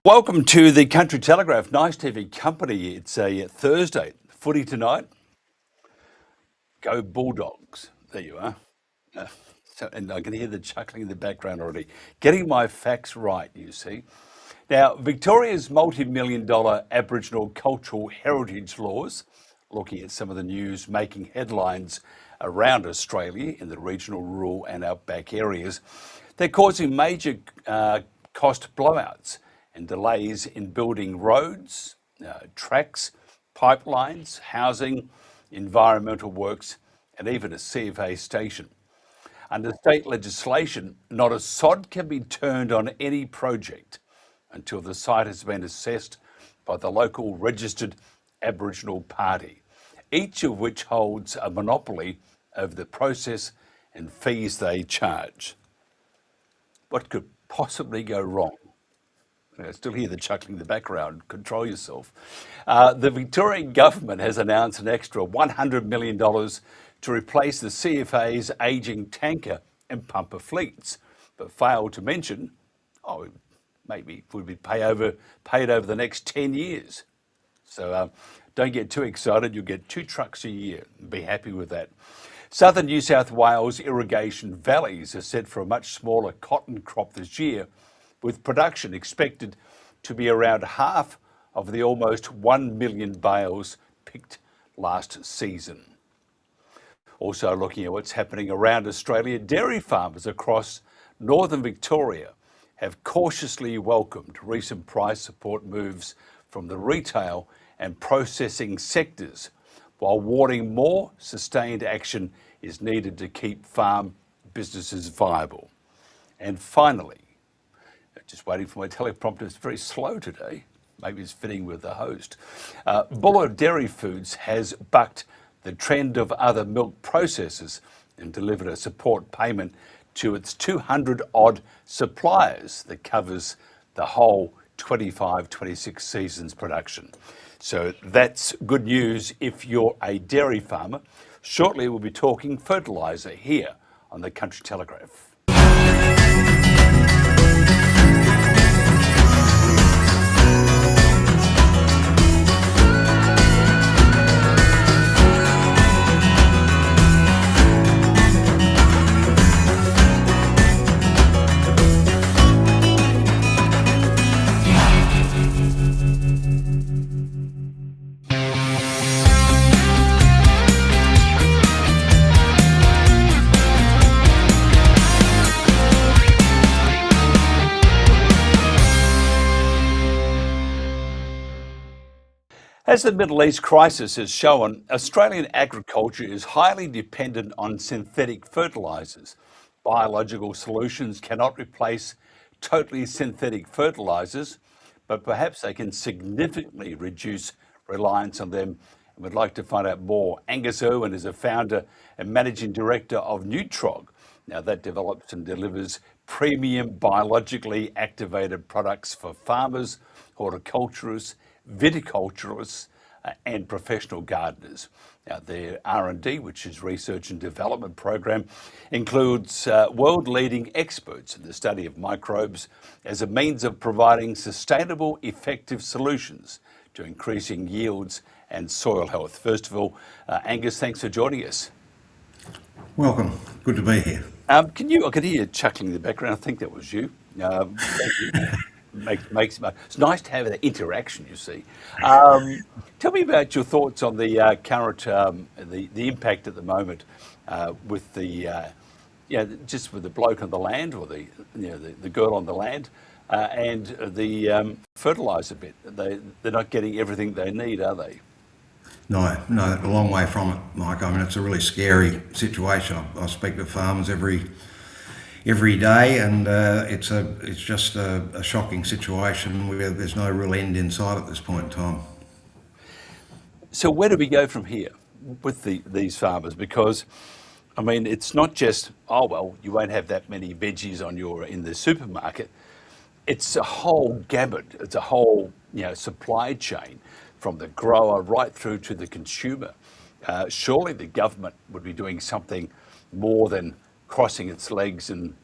Welcome to the Country Telegraph. Nice to have your company. It's a Thursday. Footy tonight. Go Bulldogs. There you are. And I can hear the chuckling in the background already. Getting my facts right, you see. Now, Victoria's multi-million-dollar Aboriginal cultural heritage laws, looking at some of the news making headlines around Australia in the regional, rural and outback areas, they're causing major cost blowouts and delays in building roads, tracks, pipelines, housing, environmental works, and even a CFA station. Under state legislation, not a sod can be turned on any project until the site has been assessed by the local registered Aboriginal party, each of which holds a monopoly over the process and fees they charge. What could possibly go wrong? I still hear the chuckling in the background. Control yourself. The Victorian Government has announced an extra $100 million to replace the CFA's ageing tanker and pumper fleets, but failed to mention, maybe it would be paid over the next 10 years. So don't get too excited. You'll get 2 trucks a year. Be happy with that. Southern New South Wales irrigation valleys are set for a much smaller cotton crop this year, with production expected to be around half of the almost 1 million bales picked last season. Also looking at what's happening around Australia, dairy farmers across northern Victoria have cautiously welcomed recent price support moves from the retail and processing sectors, while warning more sustained action is needed to keep farm businesses viable. And finally, just waiting for my teleprompter, it's very slow today. Maybe it's fitting with the host. Buller Dairy Foods has bucked the trend of other milk processors and delivered a support payment to its 200-odd suppliers that covers the whole 25-26 season's production. So that's good news if you're a dairy farmer. Shortly we'll be talking fertiliser here on the Country Telegraph. As the Middle East crisis has shown, Australian agriculture is highly dependent on synthetic fertilisers. Biological solutions cannot replace totally synthetic fertilisers, but perhaps they can significantly reduce reliance on them. And we'd like to find out more. Angus Irwin is a founder and managing director of Neutrog. Now that develops and delivers premium biologically activated products for farmers, horticulturists, viticulturalists and professional gardeners. Now, their R&D, which is research and development program, includes world-leading experts in the study of microbes as a means of providing sustainable, effective solutions to increasing yields and soil health. First of all, Angus, thanks for joining us. Welcome. Good to be here. I could hear you chuckling in the background. I think that was you. Thank you. It's nice to have that interaction, you see. Tell me about your thoughts on the current, the impact at the moment with just with the bloke on the land or the girl on the land and the fertiliser bit. They're not getting everything they need, are they? No, a long way from it, Mike. I mean, it's a really scary situation. I speak to farmers every day, and it's just a shocking situation where there's no real end in sight at this point in time. So where do we go from here with these farmers? Because I mean, it's not just you won't have that many veggies in the supermarket. It's a whole gamut. It's a whole supply chain from the grower right through to the consumer. Surely the government would be doing something more than crossing its legs and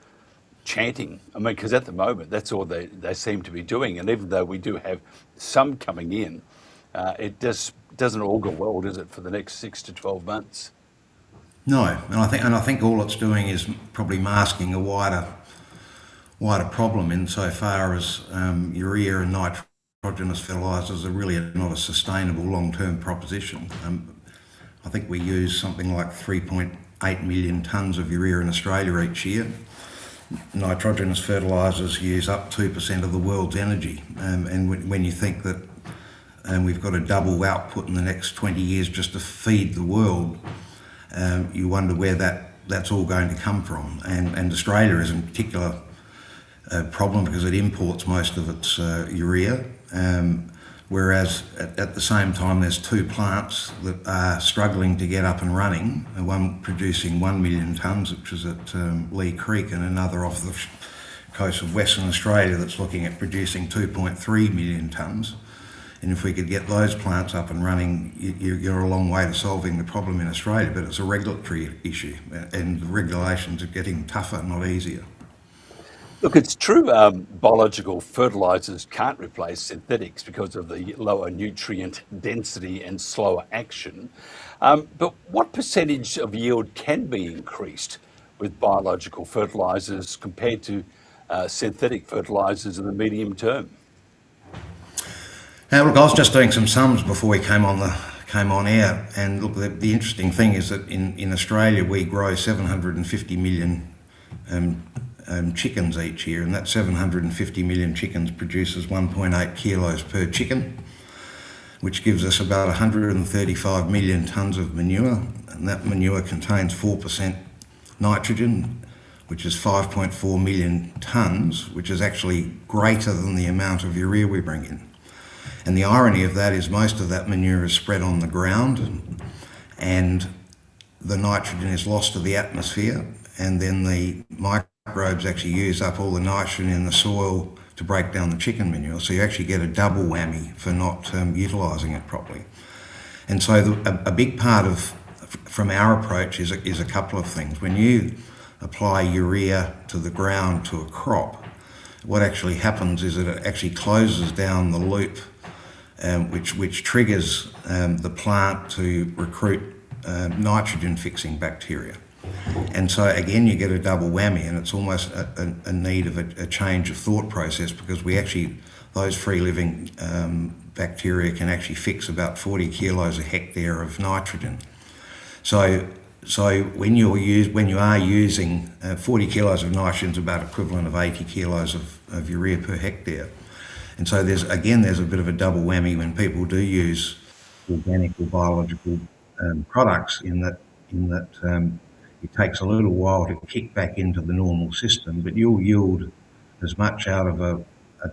chanting. I mean, because at the moment, that's all they seem to be doing. And even though we do have some coming in, it just doesn't augur well, does it, for the next 6 to 12 months? No, and I think all it's doing is probably masking a wider problem insofar as urea and nitrogenous fertilisers are really not a sustainable long-term proposition. I think we use something like 3.8 million tonnes of urea in Australia each year. Nitrogenous fertilisers use up 2% of the world's energy, and when you think that we've got a double output in the next 20 years just to feed the world, you wonder where that's all going to come from. And Australia is in particular a problem because it imports most of its urea, whereas at the same time there's two plants that are struggling to get up and running, one producing 1 million tonnes, which is at Lee Creek, and another off the coast of Western Australia that's looking at producing 2.3 million tonnes. And if we could get those plants up and running, you're a long way to solving the problem in Australia, but it's a regulatory issue, and the regulations are getting tougher, not easier. Look, it's true biological fertilisers can't replace synthetics because of the lower nutrient density and slower action. But what percentage of yield can be increased with biological fertilisers compared to synthetic fertilisers in the medium term? Look, I was just doing some sums before we came on air, and look, the interesting thing is that in Australia we grow 750 million chickens each year, and that 750 million chickens produces 1.8 kilos per chicken, which gives us about 135 million tonnes of manure, and that manure contains 4% nitrogen, which is 5.4 million tonnes, which is actually greater than the amount of urea we bring in. And the irony of that is most of that manure is spread on the ground, and the nitrogen is lost to the atmosphere, and then the microbes actually use up all the nitrogen in the soil to break down the chicken manure. So you actually get a double whammy for not utilising it properly. And so a big part from our approach is a couple of things. When you apply urea to the ground to a crop, what actually happens is that it actually closes down the loop, which triggers the plant to recruit nitrogen-fixing bacteria. And so again, you get a double whammy, and it's almost a need of a change of thought process, because those free-living bacteria can actually fix about 40 kilos a hectare of nitrogen. So when you are using 40 kilos of nitrogen is about equivalent of 80 kilos of urea per hectare. And so there's a bit of a double whammy when people do use organic or biological products, in that it takes a little while to kick back into the normal system, but you'll yield as much out of a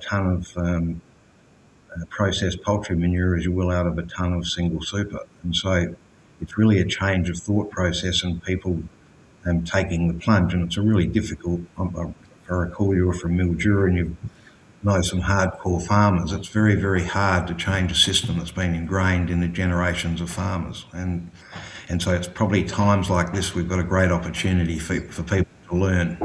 tonne of processed poultry manure as you will out of a tonne of single super. And so it's really a change of thought process and people taking the plunge, and it's a really difficult, if I recall you were from Mildura and you know some hardcore farmers, it's very, very hard to change a system that's been ingrained in the generations of farmers. And so it's probably times like this we've got a great opportunity for people to learn.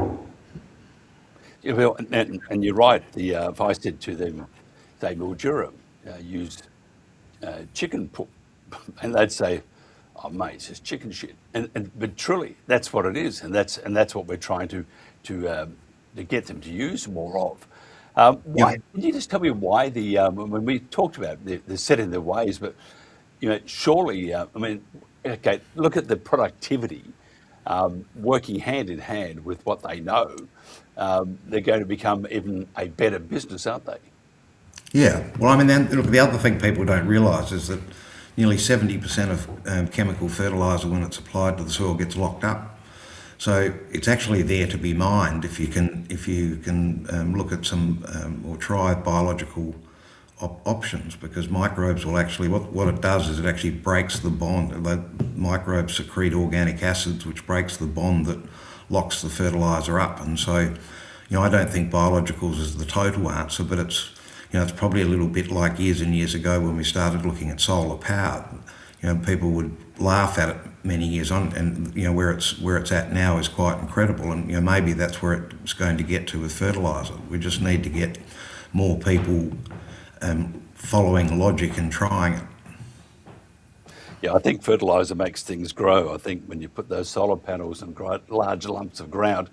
Yeah, well, and you're right. If I said to them, say Mildura, use chicken poop, and they'd say, "Oh, mate, it's just chicken shit." But truly, that's what it is, and that's what we're trying to get them to use more of. Why? Can you just tell me why when we talked about they're set in their ways, but surely, okay, look at the productivity, working hand in hand with what they know. They're going to become even a better business, aren't they? Yeah. Well, then look, the other thing people don't realise is that nearly 70% of chemical fertiliser, when it's applied to the soil, gets locked up. So it's actually there to be mined if you can look at some or try biological options, because microbes will actually, what it does is it actually breaks the bond. The microbes secrete organic acids, which breaks the bond that locks the fertiliser up. And so, I don't think biologicals is the total answer, but it's probably a little bit like years and years ago when we started looking at solar power. People would laugh at it many years on, and where it's at now is quite incredible, and maybe that's where it's going to get to with fertiliser. We just need to get more people following logic and trying it. Yeah, I think fertiliser makes things grow. I think when you put those solar panels and large lumps of ground,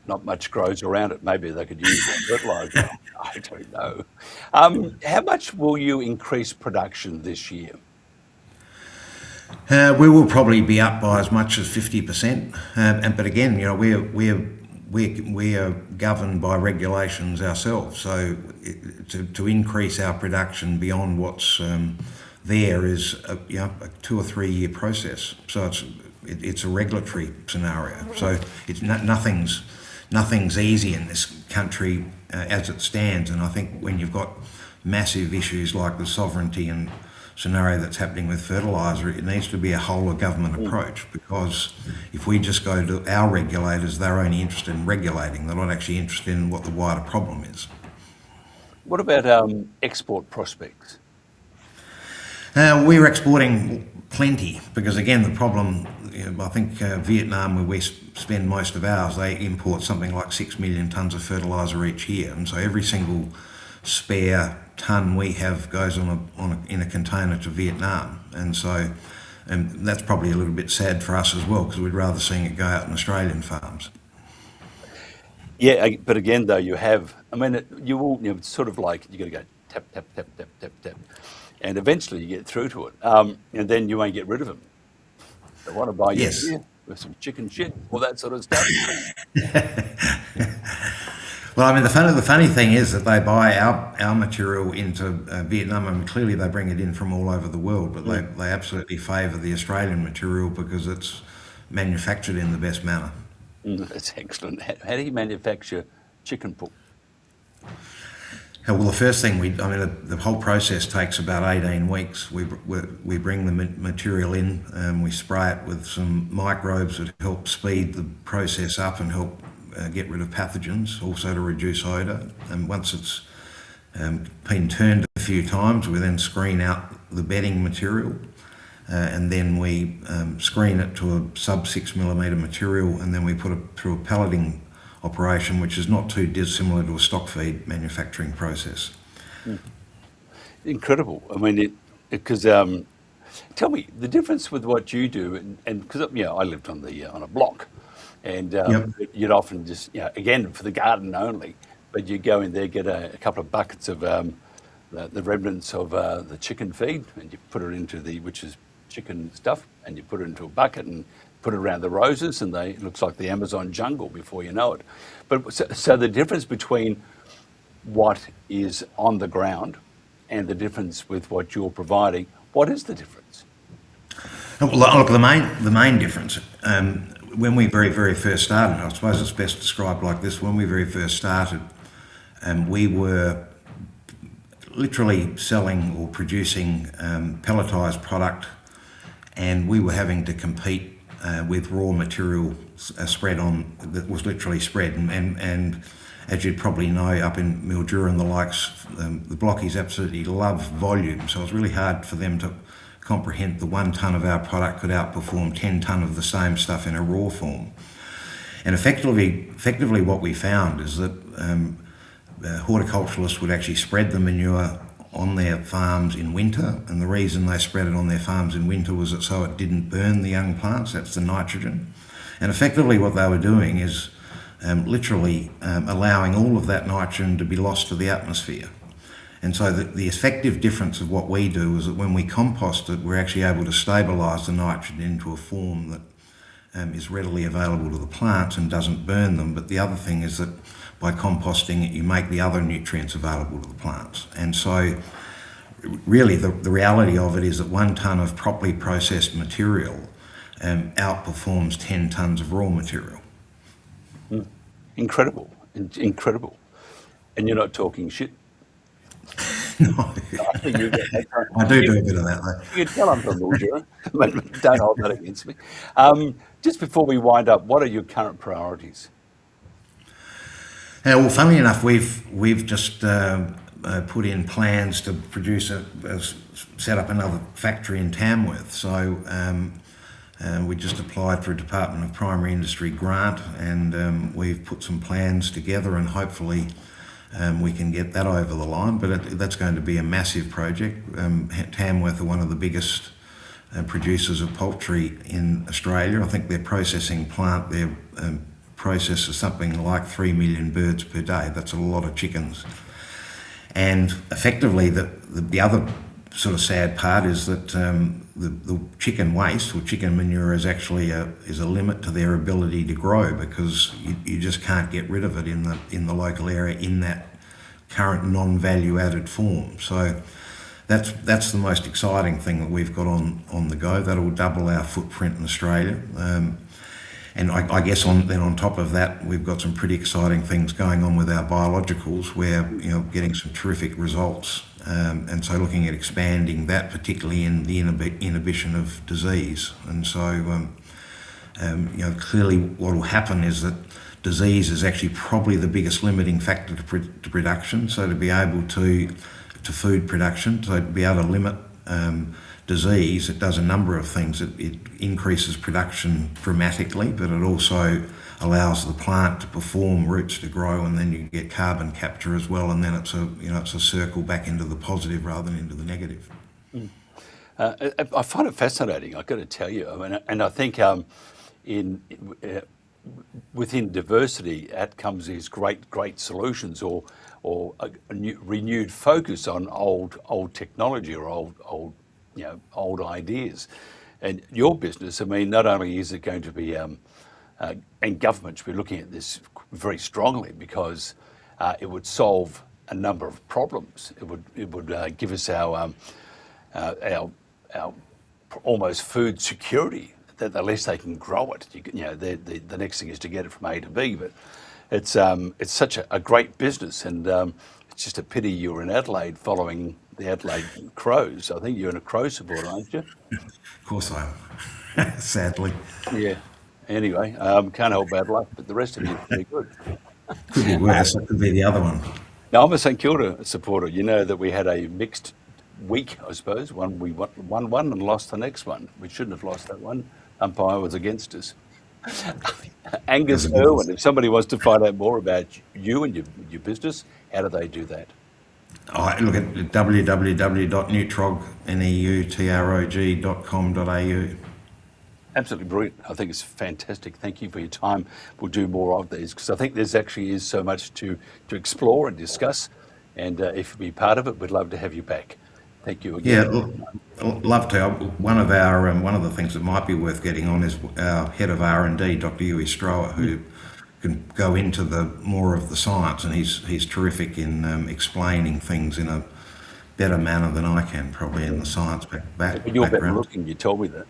not much grows around it. Maybe they could use fertiliser. I don't know. How much will you increase production this year? We will probably be up by as much as 50%. But again, we are governed by regulations ourselves. So to increase our production beyond what's there is a 2 or 3 year process. So it's a regulatory scenario. So it's nothing's easy in this country as it stands. And I think when you've got massive issues like the sovereignty and scenario that's happening with fertiliser, it needs to be a whole of government approach, because if we just go to our regulators, they're only interested in regulating. They're not actually interested in what the wider problem is. What about export prospects? We're exporting plenty, because again, the problem, I think Vietnam, where we spend most of ours, they import something like 6 million tonnes of fertiliser each year, and so every single spare tonne we have goes in a container to Vietnam, and so that's probably a little bit sad for us as well, because we'd rather seeing it go out in Australian farms. Yeah, but again, though, you will, it's sort of like you got to go tap, tap, tap, tap, tap, tap, and eventually you get through to it, and then you won't get rid of them. They want to buy you beer with some chicken shit, all that sort of stuff. Well, the funny thing is that they buy our material into Vietnam, and clearly they bring it in from all over the world, but they absolutely favour the Australian material because it's manufactured in the best manner. That's excellent. How do you manufacture chicken poop? Well, the first thing the whole process takes about 18 weeks. We bring the material in, we spray it with some microbes that help speed the process up and help get rid of pathogens, also to reduce odour. And once it's been turned a few times, we then screen out the bedding material, and then we screen it to a sub 6 millimetre material, and then we put it through a pelleting operation, which is not too dissimilar to a stock feed manufacturing process. Incredible. Because tell me the difference with what you do, and because I lived on a block, and you'd often just again for the garden only, but you go in there, get a couple of buckets of the remnants of the chicken feed, and you put it into which is chicken stuff, and you put it into a bucket and put it around the roses, and it looks like the Amazon jungle before you know it. But so the difference between what is on the ground and the difference with what you're providing, what is the difference? Well, look, the main difference, when we very, very first started, I suppose it's best described like this: when we very first started, we were literally selling or producing pelletised product, and we were having to compete with raw material spread on that was literally spread, and as you'd probably know, up in Mildura and the likes, the blockies absolutely love volume, so it was really hard for them to comprehend the 1 tonne of our product could outperform 10 tonne of the same stuff in a raw form. And effectively what we found is that horticulturalists would actually spread the manure on their farms in winter, and the reason they spread it on their farms in winter was that so it didn't burn the young plants, that's the nitrogen. And effectively what they were doing is literally allowing all of that nitrogen to be lost to the atmosphere. And so the effective difference of what we do is that when we compost it, we're actually able to stabilise the nitrogen into a form that is readily available to the plants and doesn't burn them. But the other thing is that by composting it, you make the other nutrients available to the plants. And so really the reality of it is that 1 tonne of properly processed material outperforms 10 tonnes of raw material. Incredible. And you're not talking shit. No. I think I do a bit of that though. You can tell I'm from Mildura, but don't hold that against me. Just before we wind up, what are your current priorities? Well, funnily enough, we've just put in plans to set up another factory in Tamworth. So we just applied for a Department of Primary Industry grant, and we've put some plans together, and hopefully we can get that over the line. But that's going to be a massive project. Tamworth are one of the biggest producers of poultry in Australia. I think their processing plant there processes something like 3 million birds per day. That's a lot of chickens. And effectively, the other sort of sad part is that the chicken waste or chicken manure is actually a limit to their ability to grow, because you just can't get rid of it in the local area in that current non-value added form. So that's the most exciting thing that we've got on the go. That'll double our footprint in Australia. And I guess on top of that, we've got some pretty exciting things going on with our biologicals, where getting some terrific results, and so looking at expanding that, particularly in the inhibition of disease. And so clearly what will happen is that disease is actually probably the biggest limiting factor to production. So to be able to food production, so to be able to limit disease, it does a number of things. It increases production dramatically, but it also allows the plant to perform, roots to grow, and then you get carbon capture as well. And then it's a circle back into the positive rather than into the negative. I find it fascinating, I've got to tell you. I mean, and I think within diversity, out comes these great solutions, or a renewed focus on old technology or old ideas. And your business, I mean, not only is it going to be, and government should be looking at this very strongly, because it would solve a number of problems. It would give us our almost food security, that unless they can grow it, the next thing is to get it from A to B. But it's such a great business, and it's just a pity you're in Adelaide following the Adelaide Crows. I think you're in a Crow supporter, aren't you? Of course I am, sadly. Yeah. Anyway, can't help bad luck, but the rest of you are pretty good. Could be worse. It could be the other one. Now, I'm a St Kilda supporter. You know that we had a mixed week, I suppose. We won one and lost the next one. We shouldn't have lost that one. Umpire was against us. Angus Irwin, if somebody wants to find out more about you and your business, how do they do that? Look at www.neutrog.com.au. Absolutely brilliant. I think it's fantastic. Thank you for your time. We'll do more of these, because I think there's actually is so much to explore and discuss. And if you'll be part of it, we'd love to have you back. Thank you again. Yeah, love to. One of the things that might be worth getting on is our head of R&D, Dr. Yui Strower, who can go into more of the science, and he's terrific in explaining things in a better manner than I can, probably, in the science background. But you're better looking. You told me that.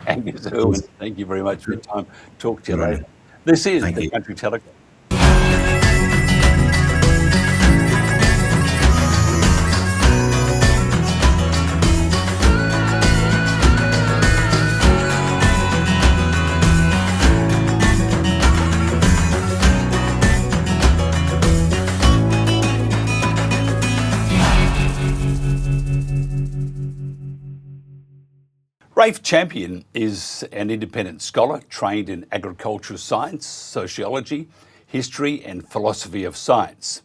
Angus Irwin, thank you very much for your time. Talk to you later. This is the Country Telegraph. Rafe Champion is an independent scholar trained in agricultural science, sociology, history and philosophy of science.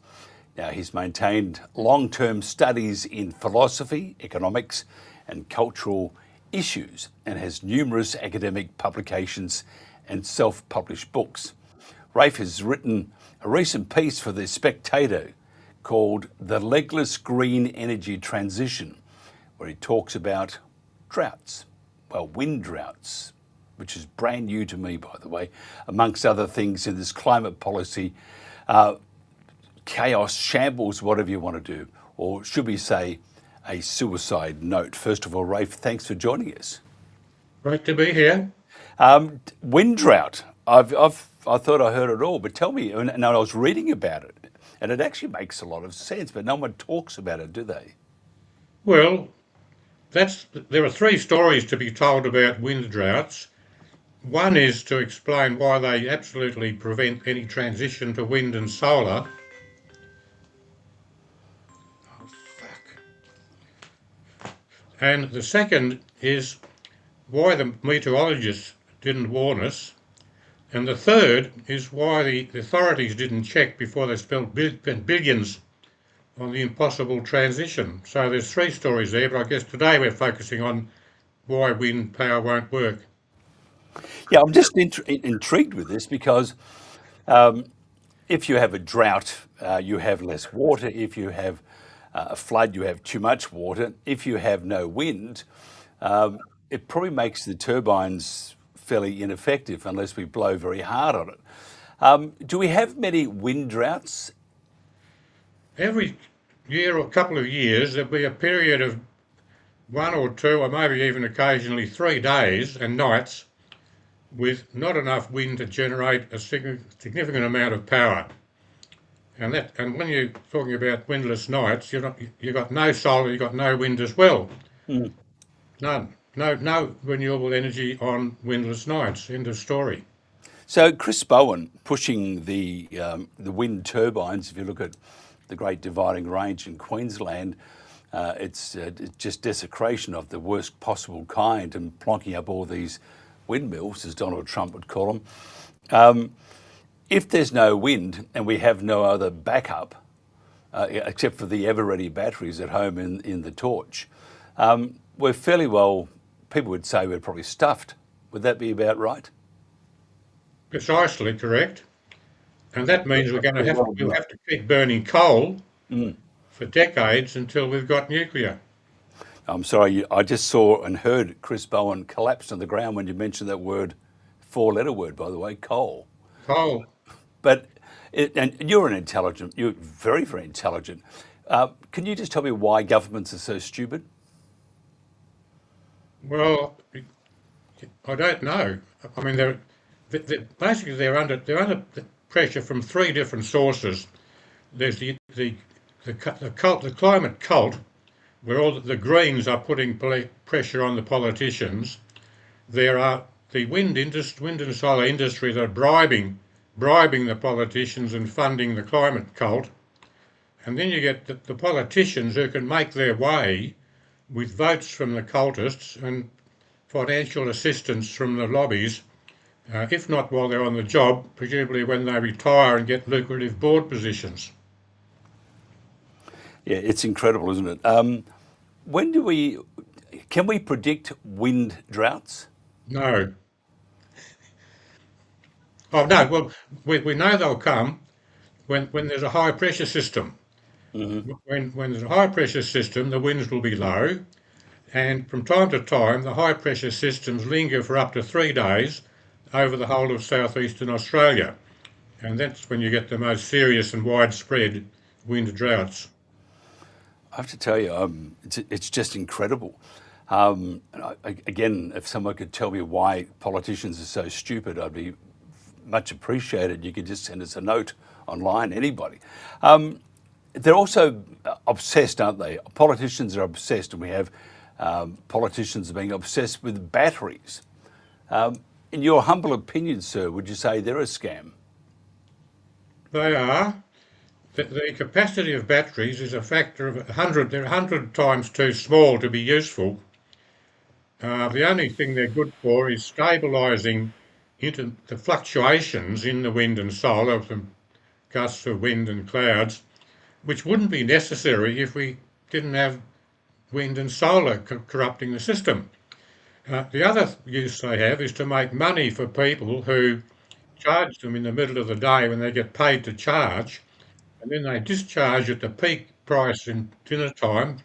Now, he's maintained long-term studies in philosophy, economics and cultural issues, and has numerous academic publications and self-published books. Rafe has written a recent piece for The Spectator called The Legless Green Energy Transition, where he talks about droughts. Well, wind droughts, which is brand new to me, by the way, amongst other things in this climate policy, chaos, shambles, whatever you want to do, or should we say a suicide note. First of all, Rafe, thanks for joining us. Great to be here. Wind drought, I thought I heard it all, but tell me, and I was reading about it, and it actually makes a lot of sense, but no one talks about it, do they? Well, there are three stories to be told about wind droughts. One is to explain why they absolutely prevent any transition to wind and solar. Oh, fuck. And the second is why the meteorologists didn't warn us. And the third is why the authorities didn't check before they spent billions on the impossible transition. So there's three stories there, but I guess today we're focusing on why wind power won't work. Yeah, I'm just intrigued with this because if you have a drought, you have less water. If you have a flood, you have too much water. If you have no wind, it probably makes the turbines fairly ineffective unless we blow very hard on it. Do we have many wind droughts? Every year or couple of years, there'll be a period of 1 or 2 or maybe even occasionally 3 days and nights with not enough wind to generate a significant amount of power. And when you're talking about windless nights, you've got no solar, you've got no wind as well. None. No renewable energy on windless nights. End of story. So Chris Bowen pushing the wind turbines. If you look at the Great Dividing Range in Queensland, it's just desecration of the worst possible kind and plonking up all these windmills, as Donald Trump would call them. If there's no wind and we have no other backup, except for the ever-ready batteries at home in the torch, we're fairly well, people would say we're probably stuffed. Would that be about right? Precisely correct. And that means we'll have to keep burning coal for decades until we've got nuclear. I'm sorry, I just saw and heard Chris Bowen collapse on the ground when you mentioned that word, four-letter word, by the way, coal. Coal. But, and you're very, very intelligent. Can you just tell me why governments are so stupid? Well, I don't know. I mean, basically they're under pressure from three different sources. There's the climate cult, where all the Greens are putting pressure on the politicians. There are the wind and solar industry that are bribing the politicians and funding the climate cult. And then you get the politicians who can make their way with votes from the cultists and financial assistance from the lobbies, if not while they're on the job, presumably when they retire and get lucrative board positions. Yeah, it's incredible, isn't it? Can we predict wind droughts? No. Oh, no, well, we know they'll come when there's a high pressure system. When there's a high pressure system, the winds will be low, and from time to time, the high pressure systems linger for up to 3 days over the whole of southeastern Australia. And that's when you get the most serious and widespread wind droughts. I have to tell you, it's just incredible. Again, if someone could tell me why politicians are so stupid, I'd be much appreciated. You could just send us a note online, anybody. They're also obsessed, aren't they? Politicians are obsessed, and we have politicians being obsessed with batteries. In your humble opinion, sir, would you say they're a scam? They are. The capacity of batteries is a factor of 100. They're 100 times too small to be useful. The only thing they're good for is stabilising into the fluctuations in the wind and solar, the gusts of wind and clouds, which wouldn't be necessary if we didn't have wind and solar corrupting the system. The other use they have is to make money for people who charge them in the middle of the day when they get paid to charge, and then they discharge at the peak price in dinner time,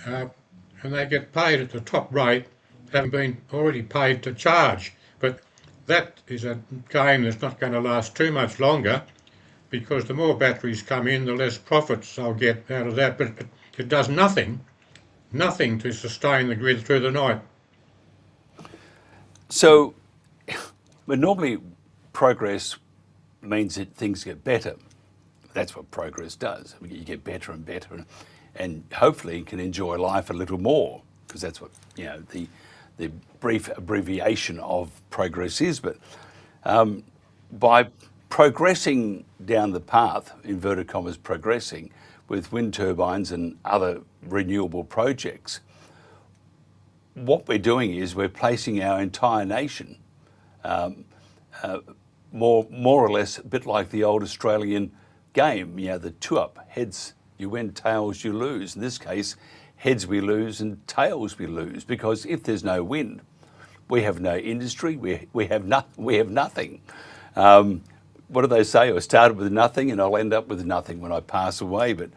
and they get paid at the top rate, having been already paid to charge. But that is a game that's not going to last too much longer, because the more batteries come in, the less profits they'll get out of that. But it does nothing to sustain the grid through the night. So, but normally progress means that things get better. That's what progress does. I mean, you get better and better, and hopefully can enjoy life a little more, because that's what the the brief abbreviation of progress is. But by progressing down the path, inverted commas, progressing with wind turbines and other renewable projects, what we're doing is we're placing our entire nation more or less a bit like the old Australian game, the two-up, heads you win, tails you lose. In this case, heads we lose and tails we lose, because if there's no wind, we have no industry, we have nothing. What do they say? I started with nothing and I'll end up with nothing when I pass away, but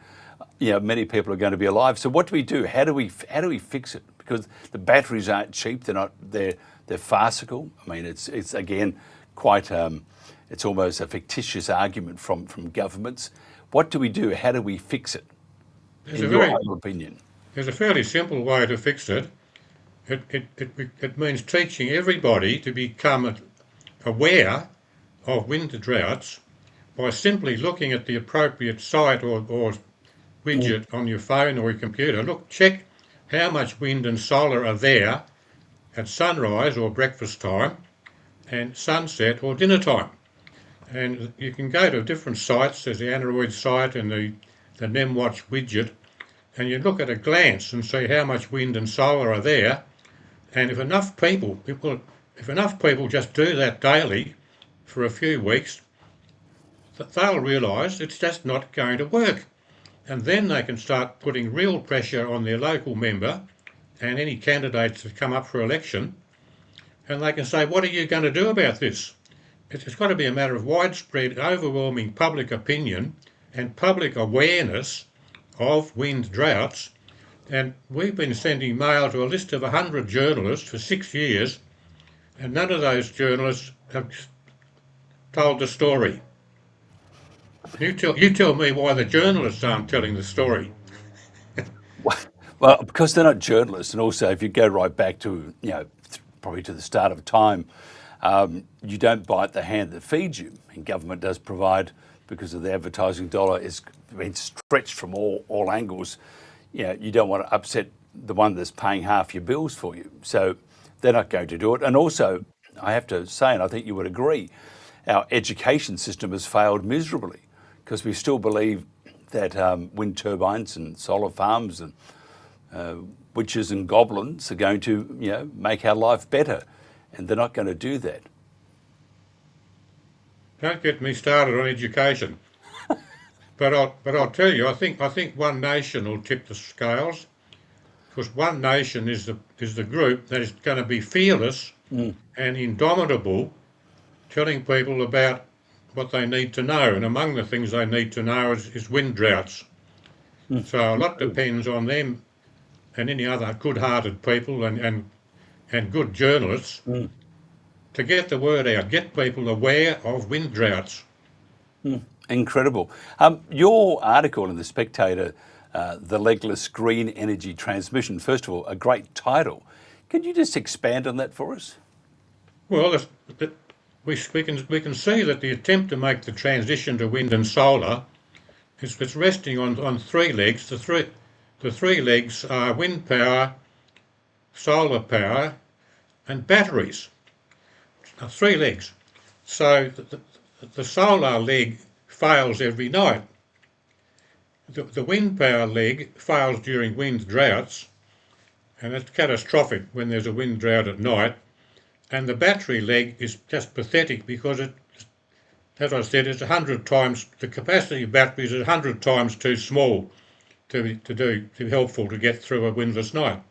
many people are going to be alive. So what do we do? How do we fix it? Because the batteries aren't cheap, they're farcical. I mean, it's again quite, it's almost a fictitious argument from governments. What do we do? How do we fix it? In your own opinion. There's a fairly simple way to fix it. It means teaching everybody to become aware of wind droughts by simply looking at the appropriate site or widget on your phone or your computer. Look, check how much wind and solar are there at sunrise or breakfast time and sunset or dinner time. And you can go to different sites. There's the Android site and the NemWatch widget, and you look at a glance and see how much wind and solar are there. And if enough people just do that daily for a few weeks, they'll realise it's just not going to work. And then they can start putting real pressure on their local member and any candidates that come up for election, and they can say, what are you going to do about this? It's got to be a matter of widespread, overwhelming public opinion and public awareness of wind droughts. And we've been sending mail to a list of 100 journalists for 6 years, and none of those journalists have told the story. You tell me why the journalists aren't telling the story. Well, because they're not journalists, and also if you go right back to probably to the start of time, you don't bite the hand that feeds you. And government does provide, because of the advertising dollar is been stretched from all angles. You don't want to upset the one that's paying half your bills for you. So they're not going to do it. And also, I have to say, and I think you would agree, our education system has failed miserably, because we still believe that wind turbines and solar farms and witches and goblins are going to make our life better, and they're not going to do that. Don't get me started on education. But I'll tell you, I think One Nation will tip the scales, because One Nation is the group that is going to be fearless and indomitable, telling people about what they need to know. And among the things they need to know is wind droughts. So a lot depends on them and any other good-hearted people and good journalists to get the word out, get people aware of wind droughts. Incredible. Your article in The Spectator, The Legless Green Energy Transmission, first of all, a great title. Can you just expand on that for us? Well, we can see that the attempt to make the transition to wind and solar is resting on three legs. The three legs are wind power, solar power, and batteries. Three legs. So the solar leg fails every night. The wind power leg fails during wind droughts, and it's catastrophic when there's a wind drought at night. And the battery leg is just pathetic, because it, as I said, it's 100 times, the capacity of batteries is 100 times too small to be helpful to get through a windless night.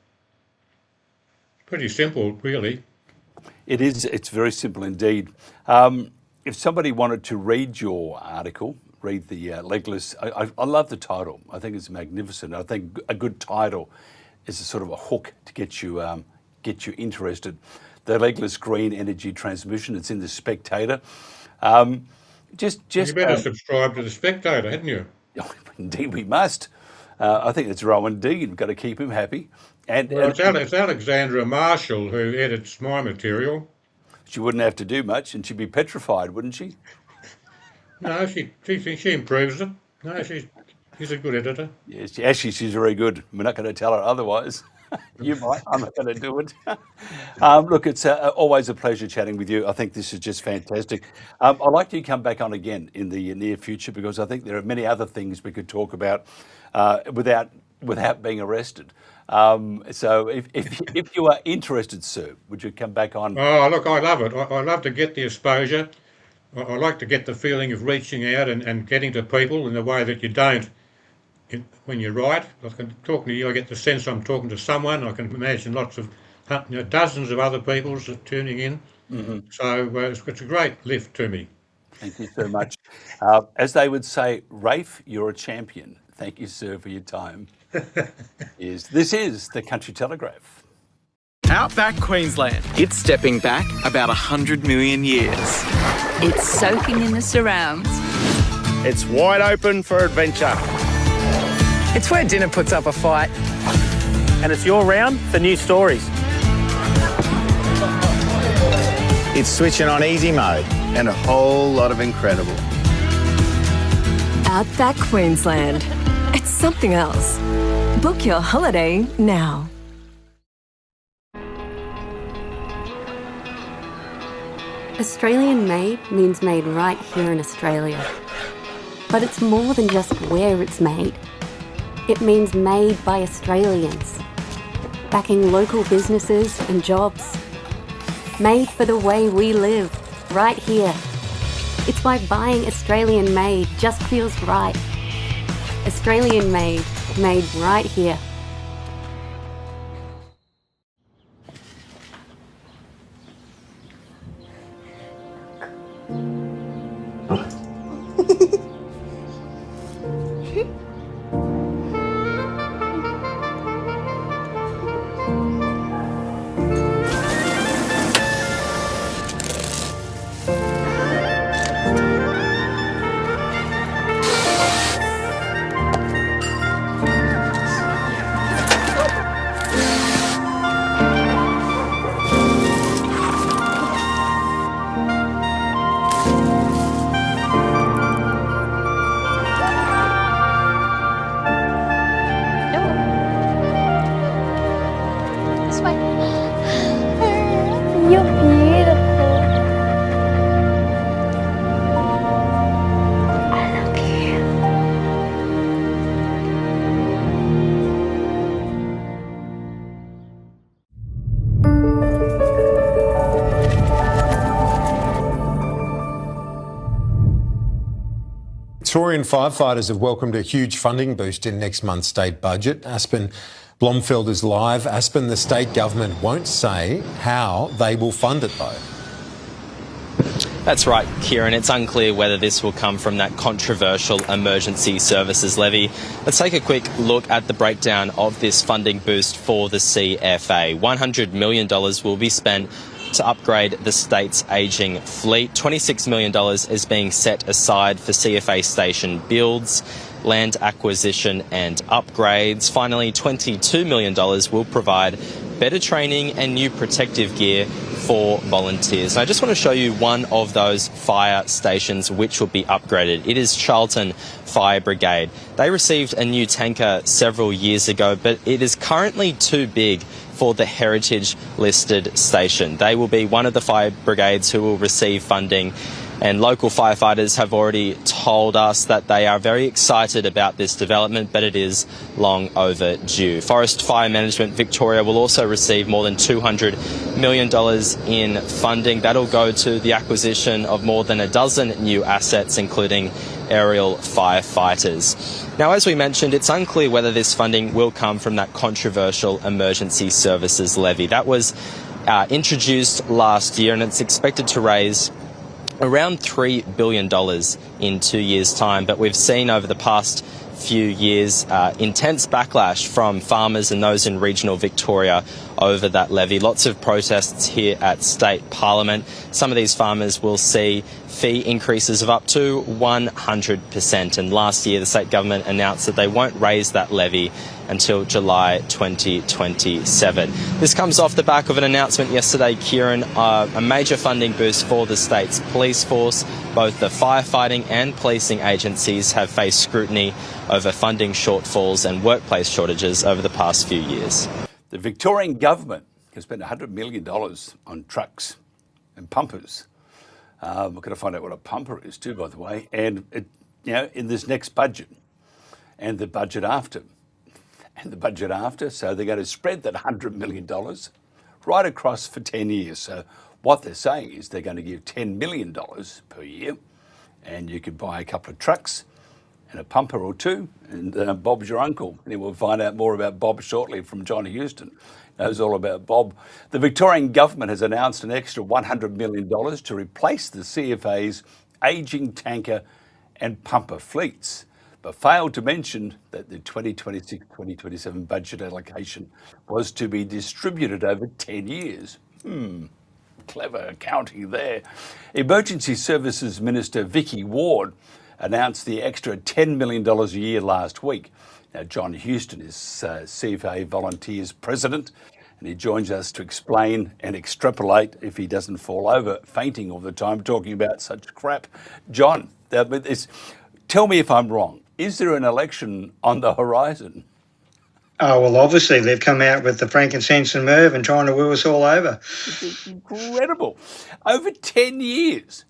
Pretty simple, really. It is. It's very simple indeed. If somebody wanted to read your article, read the Legless, I love the title. I think it's magnificent. I think a good title is a sort of a hook to get you interested. The Legless Green Energy Transmission. It's in The Spectator. You better subscribe to The Spectator, hadn't you? Indeed, we must. I think it's Rowan Dean. We've got to keep him happy. Well, it's Alexandra Marshall who edits my material. She wouldn't have to do much, and she'd be petrified, wouldn't she? No, she improves it. No, she's a good editor. Yes, actually, she's very good. We're not going to tell her otherwise. You might. I'm not going to do it. Look, it's always a pleasure chatting with you. I think this is just fantastic. I'd like you to come back on again in the near future because I think there are many other things we could talk about without being arrested. So if you are interested, sir, would you come back on? Oh, look, I love it. I love to get the exposure. I like to get the feeling of reaching out and getting to people in a way that you don't when you write. I can talk to you, I get the sense I'm talking to someone. I can imagine lots of, dozens of other people tuning in. So it's a great lift to me. Thank you so much. As they would say, Rafe, you're a champion. Thank you, sir, for your time. This is the Country Telegraph. Outback Queensland. It's stepping back about 100 million years. It's soaking in the surrounds. It's wide open for adventure. It's where dinner puts up a fight. And it's your round for new stories. It's switching on easy mode. And a whole lot of incredible. Outback Queensland. It's something else. Book your holiday now. Australian made means made right here in Australia. But it's more than just where it's made. It means made by Australians, backing local businesses and jobs. Made for the way we live, right here. It's why buying Australian made just feels right. Australian made, made right here. Victorian firefighters have welcomed a huge funding boost in next month's state budget. Aspen Blomfield is live. Aspen, the state government won't say how they will fund it though. That's right, Kieran. It's unclear whether this will come from that controversial emergency services levy. Let's take a quick look at the breakdown of this funding boost for the CFA. $100 million will be spent to upgrade the state's ageing fleet. $26 million is being set aside for CFA station builds, land acquisition and upgrades. Finally, $22 million will provide better training and new protective gear for volunteers. And I just want to show you one of those fire stations which will be upgraded. It is Charlton Fire Brigade. They received a new tanker several years ago, but it is currently too big for the heritage listed station. They will be one of the fire brigades who will receive funding, and local firefighters have already told us that they are very excited about this development, but it is long overdue. Forest Fire Management Victoria will also receive more than $200 million in funding. That'll go to the acquisition of more than a dozen new assets, including aerial firefighters. Now, as we mentioned, it's unclear whether this funding will come from that controversial emergency services levy. That was introduced last year, and it's expected to raise around $3 billion in 2 years' time. But we've seen over the past few years intense backlash from farmers and those in regional Victoria over that levy. Lots of protests here at State Parliament. Some of these farmers will see fee increases of up to 100%. And last year, the state government announced that they won't raise that levy until July 2027. This comes off the back of an announcement yesterday, Kieran, a major funding boost for the state's police force. Both the firefighting and policing agencies have faced scrutiny over funding shortfalls and workplace shortages over the past few years. The Victorian Government has spent $100 million on trucks and pumpers. We're going to find out what a pumper is too, by the way. And, in this next budget and the budget after. So they're going to spread that $100 million right across for 10 years. So what they're saying is they're going to give $10 million per year, and you could buy a couple of trucks and a pumper or two, and Bob's your uncle. And we'll find out more about Bob shortly from John Houston. Knows all about Bob. The Victorian Government has announced an extra $100 million to replace the CFA's ageing tanker and pumper fleets, but failed to mention that the 2026-2027 budget allocation was to be distributed over 10 years. Clever accounting there. Emergency Services Minister Vicky Ward announced the extra $10 million a year last week. Now, John Houston is CFA Volunteers President, and he joins us to explain and extrapolate if he doesn't fall over fainting all the time talking about such crap. John, tell me if I'm wrong. Is there an election on the horizon? Oh, well, obviously they've come out with the frankincense and myrrh and trying to woo us all over. It's incredible. Over 10 years.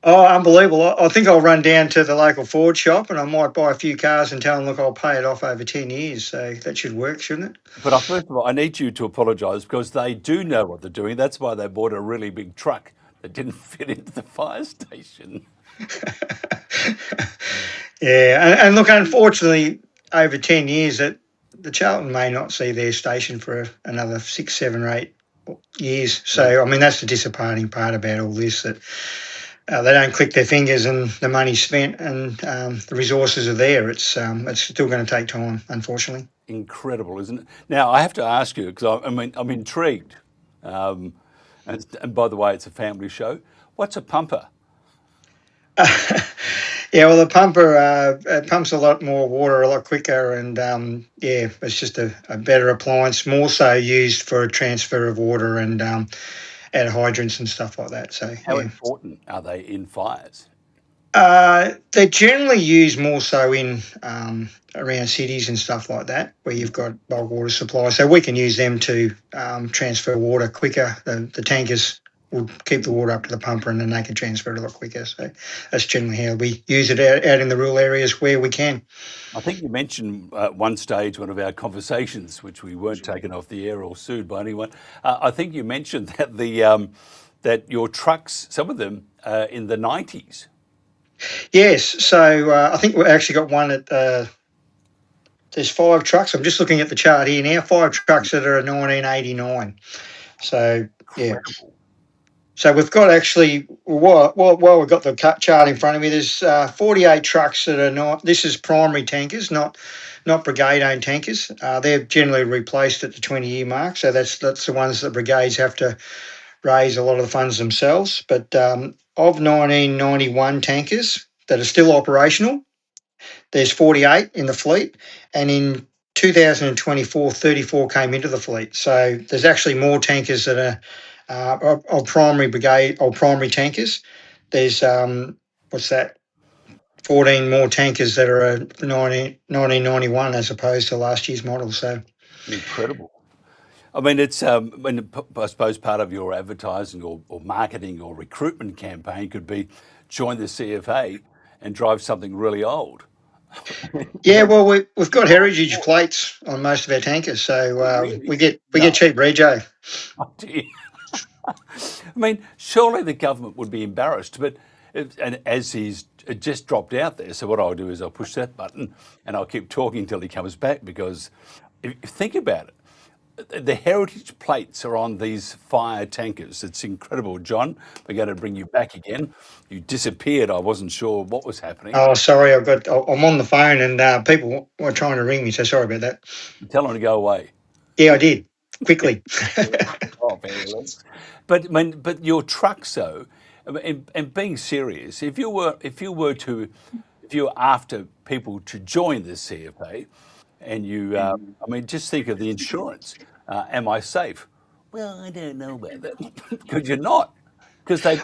Oh, unbelievable. I think I'll run down to the local Ford shop and I might buy a few cars and tell them, look, I'll pay it off over 10 years. So that should work, shouldn't it? But first of all, I need you to apologise because they do know what they're doing. That's why they bought a really big truck that didn't fit into the fire station. Yeah, and look, unfortunately, over 10 years, the Charlton may not see their station for another 6, 7 or 8 years. So, I mean, that's the disappointing part about all this, that they don't click their fingers and the money's spent and the resources are there. It's still going to take time, unfortunately. Incredible, isn't it? Now, I have to ask you, because I'm intrigued. And by the way, it's a family show. What's a pumper? Yeah, well, the pumper it pumps a lot more water a lot quicker, and it's just a better appliance, more so used for transfer of water and out of hydrants and stuff like that. So, how important are they in fires? They're generally used more so in around cities and stuff like that, where you've got bulk water supply. So we can use them to transfer water quicker. The tankers will keep the water up to the pumper and then they can transfer it a lot quicker. So that's generally how we use it out in the rural areas where we can. I think you mentioned at one stage, one of our conversations, which we weren't taken off the air or sued by anyone. I think you mentioned that that your trucks, some of them, in the 90s. Yes. So I think we've actually got one at there's 5 trucks. I'm just looking at the chart here now. 5 trucks that are 1989. So, yeah. So we've got actually, while we've got the chart in front of me, there's 48 trucks that are not, this is primary tankers, not brigade-owned tankers. They're generally replaced at the 20-year mark, so that's the ones that brigades have to raise a lot of the funds themselves. But of 1991 tankers that are still operational, there's 48 in the fleet, and in 2024, 34 came into the fleet. So there's actually more tankers that are of primary brigade or primary tankers. There's 14 more tankers that are 1991 as opposed to last year's model. So incredible. I mean, it's I suppose part of your advertising or marketing or recruitment campaign could be join the CFA and drive something really old. Yeah, well, we've got heritage plates on most of our tankers, so we get cheap rego. Oh, dear. I mean, surely the government would be embarrassed, but and as he's just dropped out there, so what I'll do is I'll push that button and I'll keep talking until he comes back, because think about it. The heritage plates are on these fire tankers. It's incredible, John. We're going to bring you back again. You disappeared. I wasn't sure what was happening. Oh, sorry. I'm on the phone and people were trying to ring me, so sorry about that. Tell them to go away. Yeah, I did. Quickly. Oh, but your trucks, though, and being serious, if you were after people to join the CFA, and you, just think of the insurance. Am I safe? Well, I don't know about that. Because you're not. Because they.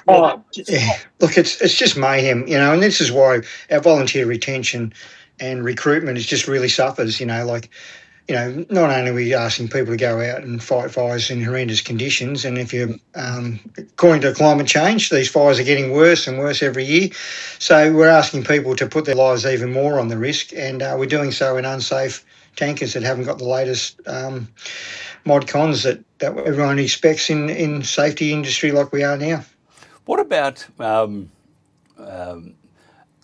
Look, it's just mayhem, and this is why our volunteer retention and recruitment is just really suffers. Like not only are we asking people to go out and fight fires in horrendous conditions, and if you, according to climate change, these fires are getting worse and worse every year. So we're asking people to put their lives even more on the risk, and we're doing so in unsafe tankers that haven't got the latest mod cons that everyone expects in safety industry like we are now. What about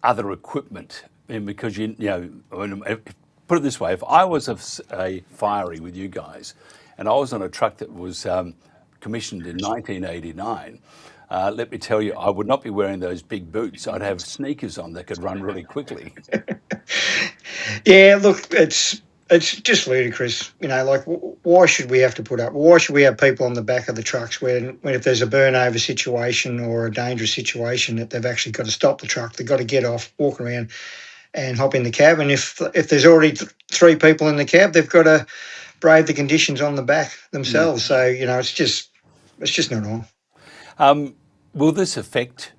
other equipment? Because put it this way: if I was a firey with you guys, and I was on a truck that was commissioned in 1989, let me tell you, I would not be wearing those big boots. I'd have sneakers on that could run really quickly. Yeah, look, it's just ludicrous. Why should we have to put up? Why should we have people on the back of the trucks when if there's a burnover situation or a dangerous situation that they've actually got to stop the truck, they've got to get off, walk around and hop in the cab. And if there's already three people in the cab, they've got to brave the conditions on the back themselves. So, it's just not on. Will this affect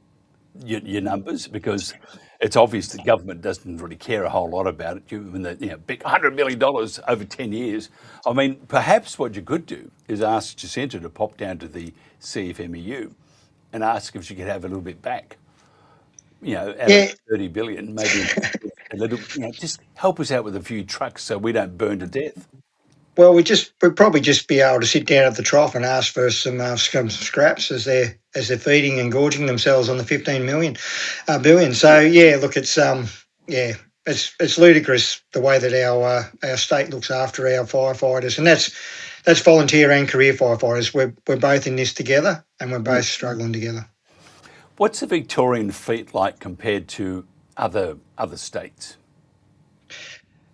your numbers? Because it's obvious the government doesn't really care a whole lot about it. Given the big $100 million over 10 years. I mean, perhaps what you could do is ask Jacinta to pop down to the CFMEU and ask if she could have a little bit back. Out of 30 billion, maybe a little. Just help us out with a few trucks so we don't burn to death. Well, we'd probably just be able to sit down at the trough and ask for some scraps as they're feeding and gorging themselves on the 15 billion. So look, it's ludicrous the way that our state looks after our firefighters, and that's volunteer and career firefighters. We're both in this together, and we're both struggling together. What's the Victorian fleet like compared to other states?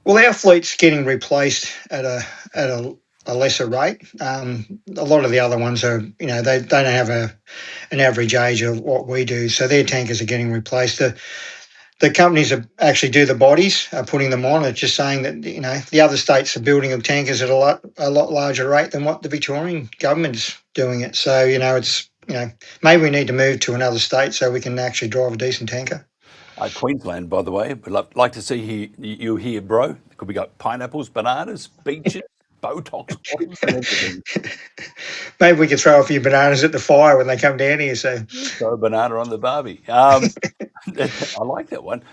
Well, our fleet's getting replaced at a lesser rate. A lot of the other ones are, they don't have an average age of what we do, so their tankers are getting replaced. The companies that actually do the bodies are putting them on. It's just saying that the other states are building tankers at a lot larger rate than what the Victorian government's doing it. So it's maybe we need to move to another state so we can actually drive a decent tanker. Queensland, by the way, would like to see you here, bro. Could we got pineapples, bananas, beaches, Botox, and everything. Maybe we could throw a few bananas at the fire when they come down here. So throw a banana on the barbie. I like that one.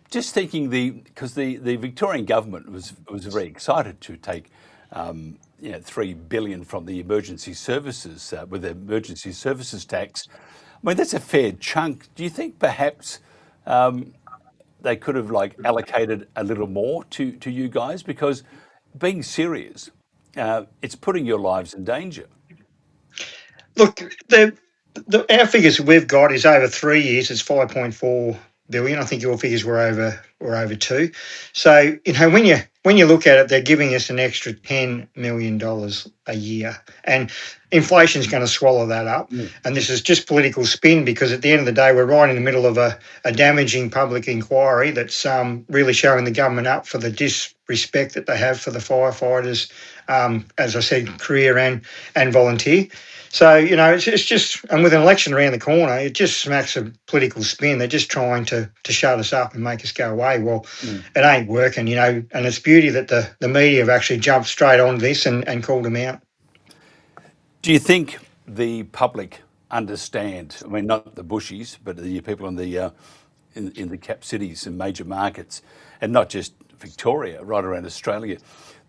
Just thinking because the Victorian government was very excited to take $3 billion from the emergency services with the emergency services tax. I mean, that's a fair chunk. Do you think perhaps they could have allocated a little more to you guys? Because being serious, it's putting your lives in danger. Look, our figures we've got is over 3 years. It's 5.4 billion. I think your figures were over 2. So when you look at it, they're giving us an extra $10 million a year, and inflation's going to swallow that up. And this is just political spin, because at the end of the day, we're right in the middle of a damaging public inquiry that's really showing the government up for the disrespect that they have for the firefighters, as I said, career and volunteer. So, it's just, and with an election around the corner, it just smacks of political spin. They're just trying to shut us up and make us go away. Well, it ain't working, and it's beauty that the media have actually jumped straight onto this and called them out. Do you think the public understand, I mean, not the bushies, but the people in the cap cities and major markets, and not just Victoria, right around Australia,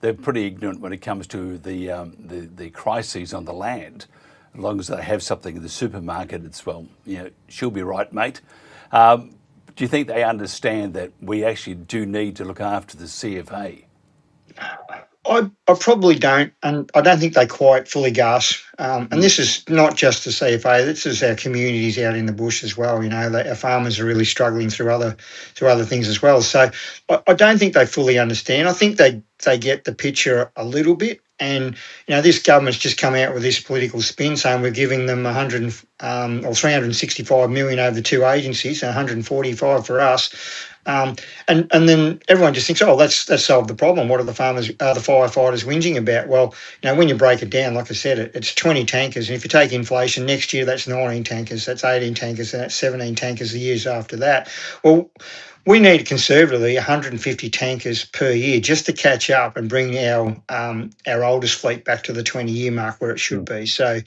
they're pretty ignorant when it comes to the crises on the land. As long as they have something in the supermarket, it's, she'll be right, mate. Do you think they understand that we actually do need to look after the CFA? I probably don't, and I don't think they quite fully grasp. And this is not just the CFA; this is our communities out in the bush as well. Our farmers are really struggling through other things as well. So I don't think they fully understand. I think they get the picture a little bit, And, this government's just come out with this political spin saying we're giving them 365 million over the two agencies, 145 for us. And then everyone just thinks, that's solved the problem. What are the firefighters whinging about? Well, when you break it down, like I said, it's 20 tankers. And if you take inflation, next year that's 19 tankers, that's 18 tankers, and that's 17 tankers the years after that. Well, we need conservatively 150 tankers per year just to catch up and bring our oldest fleet back to the 20-year mark where it should be. So,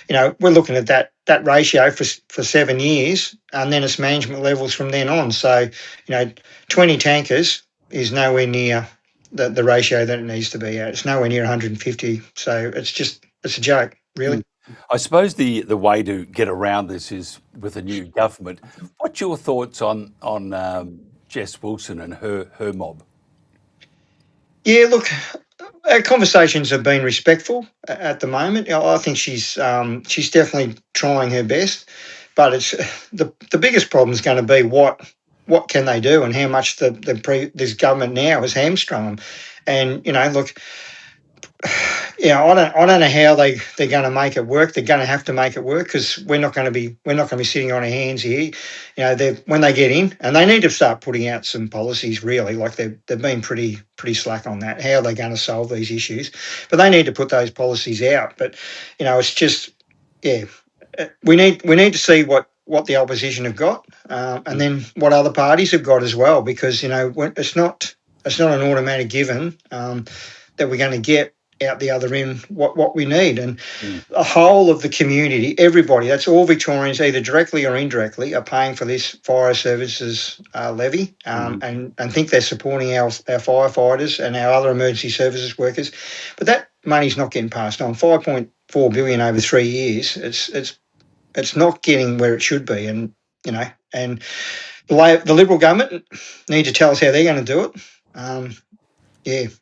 we're looking at that ratio for 7 years, and then it's management levels from then on. So, 20 tankers is nowhere near the ratio that it needs to be at. It's nowhere near 150. So it's a joke, really. I suppose the way to get around this is with a new government. What's your thoughts on Jess Wilson and her mob? Yeah, look, our conversations have been respectful at the moment. I think she's definitely trying her best, but it's the biggest problem is going to be what can they do and how much this government now has hamstrung them. And look. I don't know how they're going to make it work. They're going to have to make it work because we're not going to be sitting on our hands here. When they get in, and they need to start putting out some policies. Really, like they've been pretty slack on that. How are they going to solve these issues? But they need to put those policies out. But it's just we need to see what the opposition have got, and then what other parties have got as well. Because it's not an automatic given that we're going to get out the other end what we need. And the whole of the community, everybody, that's all Victorians, either directly or indirectly, are paying for this fire services levy and think they're supporting our firefighters and our other emergency services workers. But that money's not getting passed on. 5.4 billion over 3 years, it's not getting where it should be. And, and the Liberal government need to tell us how they're going to do it.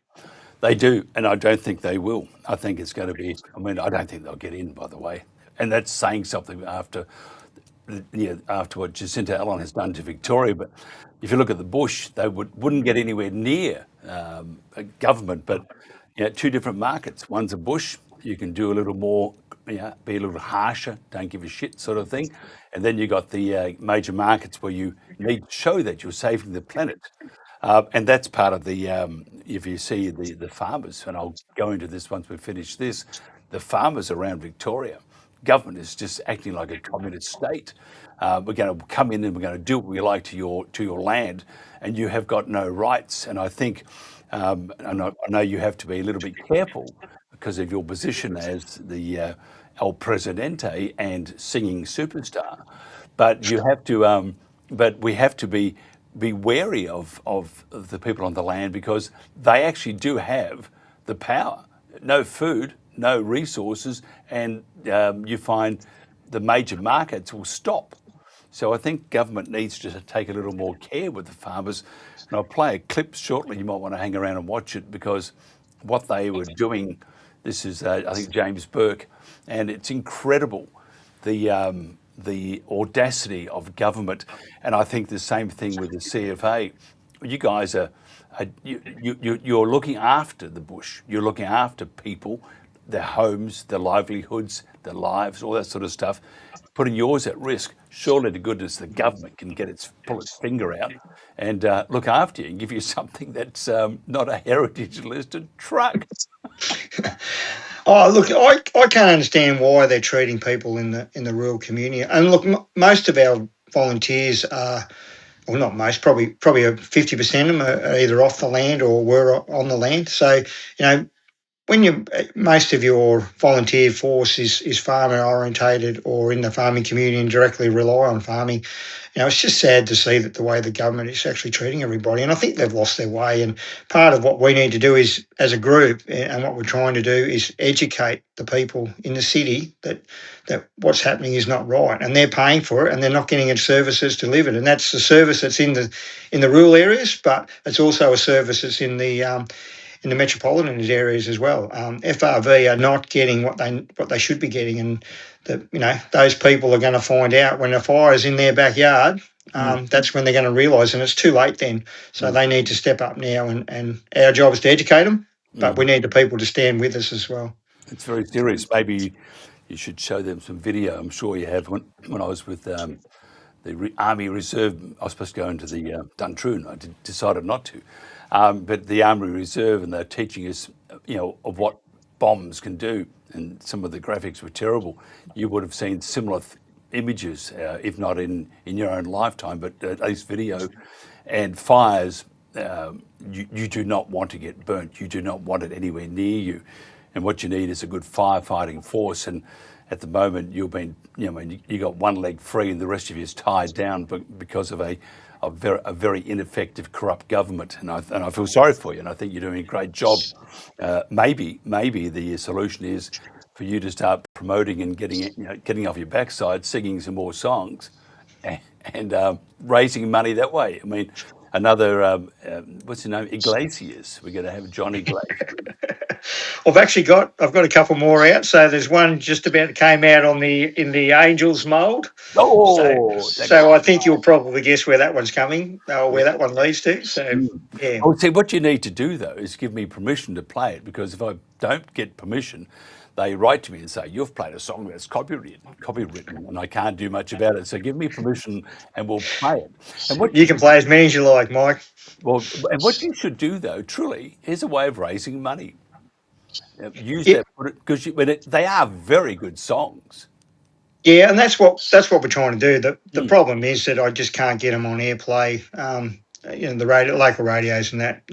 They do, and I don't think they will. I think it's going to be, I don't think they'll get in, by the way. And that's saying something after what Jacinta Allen has done to Victoria. But if you look at the bush, they wouldn't get anywhere near a government. But two different markets. One's a bush. You can do a little more, be a little harsher, don't give a shit sort of thing. And then you got the major markets where you need to show that you're saving the planet. And that's part of the, if you see the farmers, and I'll go into this once we finish this, the farmers around Victoria, government is just acting like a communist state. We're going to come in and we're going to do what we like to your land, and you have got no rights. And I think, I know you have to be a little bit careful because of your position as the El Presidente and singing superstar, but you have to, but we have to be wary of the people on the land because they actually do have the power. No food, no resources, and you find the major markets will stop. So I think government needs to take a little more care with the farmers. And I'll play a clip shortly. You might want to hang around and watch it because what they were doing, this is, I think, James Burke, and it's incredible, the audacity of government. And I think the same thing with the CFA. You guys you're looking after the bush. You're looking after people, their homes, their livelihoods, their lives, all that sort of stuff, putting yours at risk. Surely to goodness the government can pull its finger out and look after you and give you something that's not a heritage listed truck. Oh, look, I can't understand why they're treating people in the rural community. And look, most of our volunteers are, well, not most, probably 50% of them are either off the land or were on the land. So, when most of your volunteer force is farmer orientated or in the farming community and directly rely on farming, it's just sad to see that the way the government is actually treating everybody. And I think they've lost their way. And part of what we need to do is, as a group, and what we're trying to do is educate the people in the city that what's happening is not right. And they're paying for it and they're not getting services to live it. And that's the service that's in the rural areas, but it's also a service that's in the metropolitan areas as well. FRV are not getting what they should be getting, and those people are going to find out when a fire is in their backyard. That's when they're going to realise, and it's too late then. So they need to step up now, and our job is to educate them but we need the people to stand with us as well. It's very serious. Maybe you should show them some video. I'm sure you have. When I was with the Army Reserve, I was supposed to go into the Duntroon. I decided not to. But the Army Reserve, and they're teaching us, of what bombs can do. And some of the graphics were terrible. You would have seen similar images, if not in your own lifetime, but at least video. And fires, you do not want to get burnt. You do not want it anywhere near you. And what you need is a good firefighting force. And at the moment, you got one leg free and the rest of you is tied down because of a very ineffective, corrupt government. And I feel sorry for you. And I think you're doing a great job. Maybe the solution is for you to start promoting and getting off your backside, singing some more songs, and raising money that way. I mean, another what's his name? Iglesias. We're going to have John Iglesias. I've got a couple more out. So there's one just about came out in the Angels mould. Oh, so I think you'll probably guess where that one's coming, or where that one leads to. So yeah. I would say what you need to do though is give me permission to play it, because if I don't get permission, they write to me and say, you've played a song that's copywritten, and I can't do much about it. So give me permission and we'll play it. And you can play as many as you like, Mike. Well, and what you should do though, truly, is a way of raising money. Use that, because they are very good songs. Yeah, and that's what we're trying to do. The problem is that I just can't get them on airplay. The local radios and that,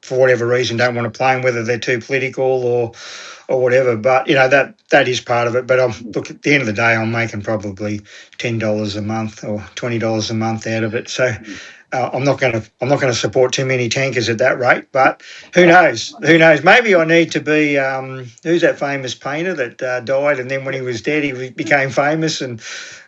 for whatever reason, don't want to play them, whether they're too political or whatever. But that is part of it. But look, at the end of the day, I'm making probably $10 a month or $20 a month out of it. So I'm not going to support too many tankers at that rate. But who knows? Maybe I need to be who's that famous painter that died, and then when he was dead, he became famous, and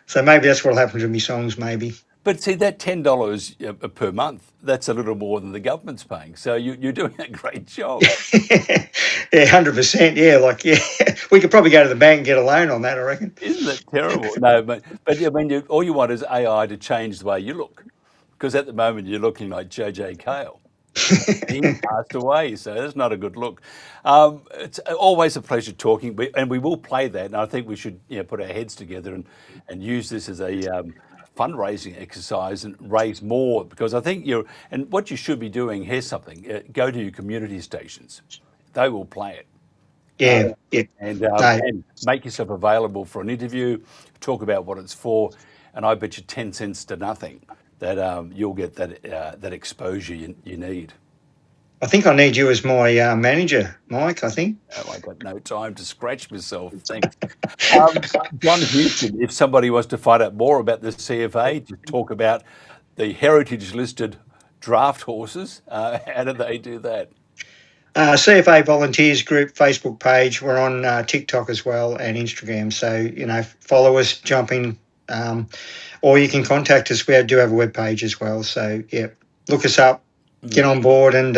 so maybe that's what'll happen to me songs, maybe. But see, that $10 per month, that's a little more than the government's paying. So you're doing a great job. Yeah, 100%. Yeah, we could probably go to the bank and get a loan on that, I reckon. Isn't that terrible? No, but I mean, all you want is AI to change the way you look. Because at the moment, you're looking like JJ Cale. He passed away, so that's not a good look. It's always a pleasure talking, and we will play that. And I think we should put our heads together and use this as a fundraising exercise and raise more, because I think and what you should be doing, here's something, go to your community stations. They will play it. Yeah. And make yourself available for an interview, talk about what it's for, and I bet you 10 cents to nothing that you'll get that exposure you need. I think I need you as my manager, Mike, I think. Oh, I got no time to scratch myself. Thanks. John Houston, if somebody wants to find out more about the CFA, to talk about the heritage-listed draft horses, how do they do that? CFA Volunteers Group Facebook page. We're on TikTok as well and Instagram. So, follow us, jump in, or you can contact us. We do have a web page as well. So, yeah, look us up. Get on board, and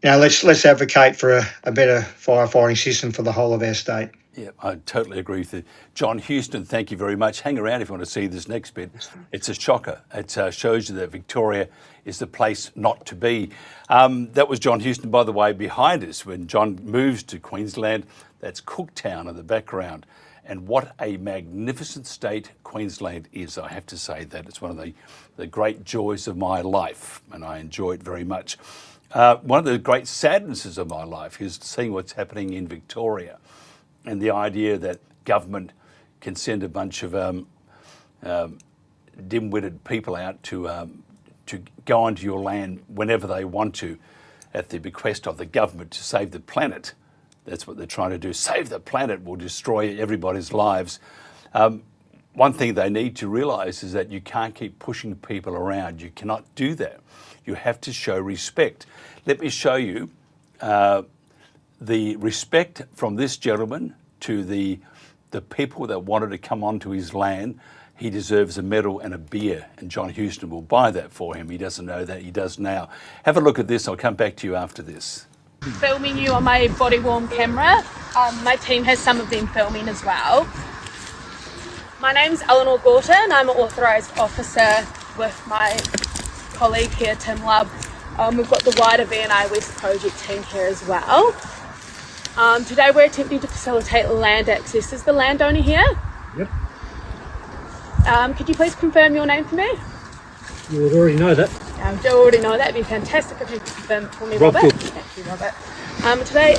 let's advocate for a better firefighting system for the whole of our state. Yeah, I totally agree with you. John Houston, thank you very much. Hang around if you want to see this next bit. It's a shocker. It shows you that Victoria is the place not to be. That was John Houston, by the way, behind us when John moves to Queensland. That's Cooktown in the background. And what a magnificent state Queensland is, I have to say that. It's one of the great joys of my life, and I enjoy it very much. One of the great sadnesses of my life is seeing what's happening in Victoria, and the idea that government can send a bunch of dim-witted people out to go onto your land whenever they want to, at the bequest of the government, to save the planet. That's what they're trying to do. Save the planet will destroy everybody's lives. One thing they need to realise is that you can't keep pushing people around. You cannot do that. You have to show respect. Let me show you the respect from this gentleman to the people that wanted to come onto his land. He deserves a medal and a beer, and John Houston will buy that for him. He doesn't know that, he does now. Have a look at this. I'll come back to you after this. Filming you on my body worn camera. My team has some of them filming as well. My name's Eleanor Gorton. I'm an authorised officer with my colleague here, Tim Lubb. We've got the wider V&I West project team here as well. Today we're attempting to facilitate land access. Is the landowner here? Yep. Could you please confirm your name for me? You would already know that. I do already know that. It'd be fantastic if you could confirm it for me, Rob Robert. Cook. Thank you, Robert. Today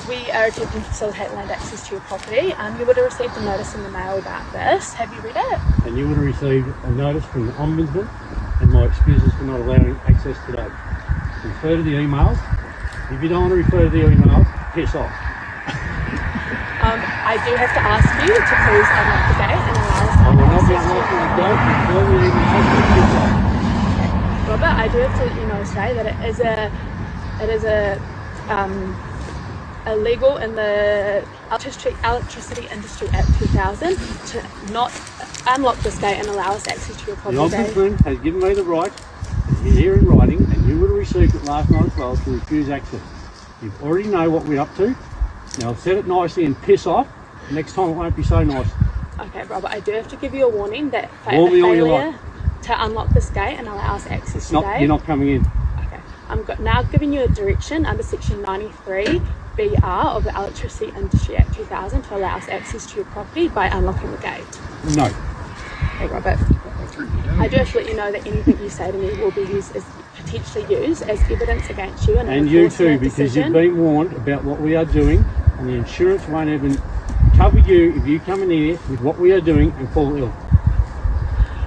we are attempting to facilitate land access to your property. You would have received a notice in the mail about this. Have you read it? And you would have received a notice from the Ombudsman and my excuses for not allowing access today. Refer to the emails. If you don't want to refer to the emails, piss off. I do have to ask you to please unlock the gate and allow us I will not be unlocking the gate. Refer to the emails, piss off. Robert, I do have to let you know today that it is illegal in the Electricity Industry Act 2000 to not unlock this gate and allow us access to your The property. Ombudsman has given me the right, here in writing, and you would have received it last night as well, to refuse access. You already know what we're up to. Now set it nicely and piss off. Next time it won't be so nice. Okay, Robert, I do have to give you a warning that Warn me all you failure like. to unlock this gate and allow us access today. You're not coming in. Okay, I'm now giving you a direction under section 93 BR of the Electricity Industry Act 2000 to allow us access to your property by unlocking the gate. No. Okay, Robert. I do have to let you know that anything you say to me will be potentially used as evidence against you. And you too, because you've been warned about what we are doing, and the insurance won't even cover you if you come in here with what we are doing and fall ill.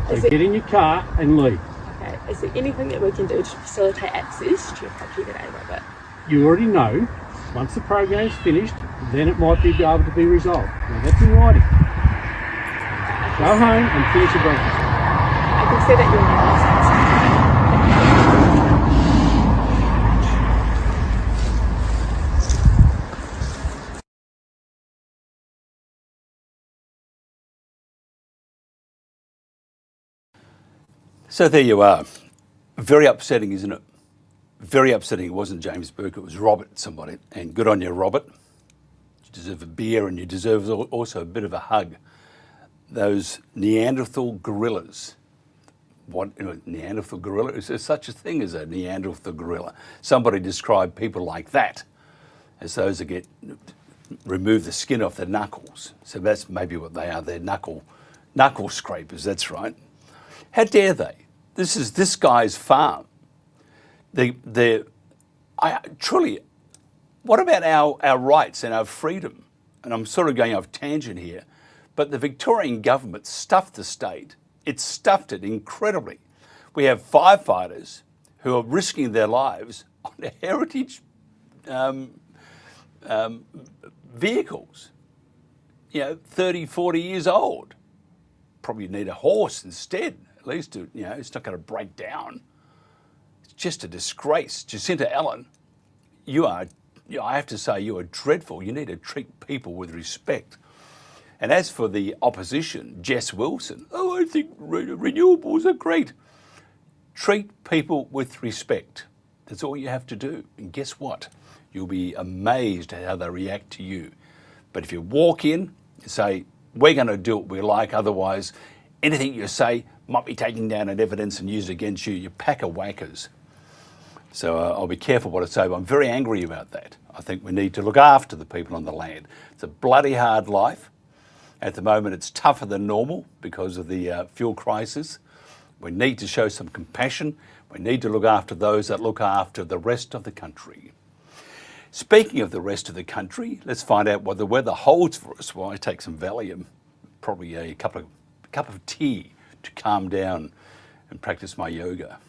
So get in your car and leave. Okay, is there anything that we can do to facilitate access to your property today, Robert? You already know, once the program is finished, then it might be able to be resolved. Now that's in writing. Go home and finish your breakfast. I can see that you're in your license. So there you are. Very upsetting, isn't it? Very upsetting. It wasn't James Burke, it was Robert somebody. And good on you, Robert. You deserve a beer and you deserve also a bit of a hug. Those Neanderthal gorillas. What, Neanderthal gorilla? Is there such a thing as a Neanderthal gorilla? Somebody described people like that as those that remove the skin off their knuckles. So that's maybe what they are. They're knuckle scrapers, that's right. How dare they? This is this guy's farm. Truly, what about our rights and our freedom? And I'm sort of going off tangent here, but the Victorian government stuffed the state. It stuffed it incredibly. We have firefighters who are risking their lives on heritage vehicles, 30, 40 years old. Probably need a horse instead. At least, it's not going to break down. It's just a disgrace. Jacinta Allen, I have to say, you are dreadful. You need to treat people with respect. And as for the opposition, Jess Wilson, I think renewables are great. Treat people with respect. That's all you have to do. And guess what? You'll be amazed at how they react to you. But if you walk in and say, we're going to do what we like, otherwise anything you say might be taken down in evidence and used against you, you pack of whackers. So I'll be careful what I say, but I'm very angry about that. I think we need to look after the people on the land. It's a bloody hard life. At the moment, it's tougher than normal because of the fuel crisis. We need to show some compassion. We need to look after those that look after the rest of the country. Speaking of the rest of the country, let's find out what the weather holds for us while I take some Valium, probably a cup of tea to calm down and practice my yoga.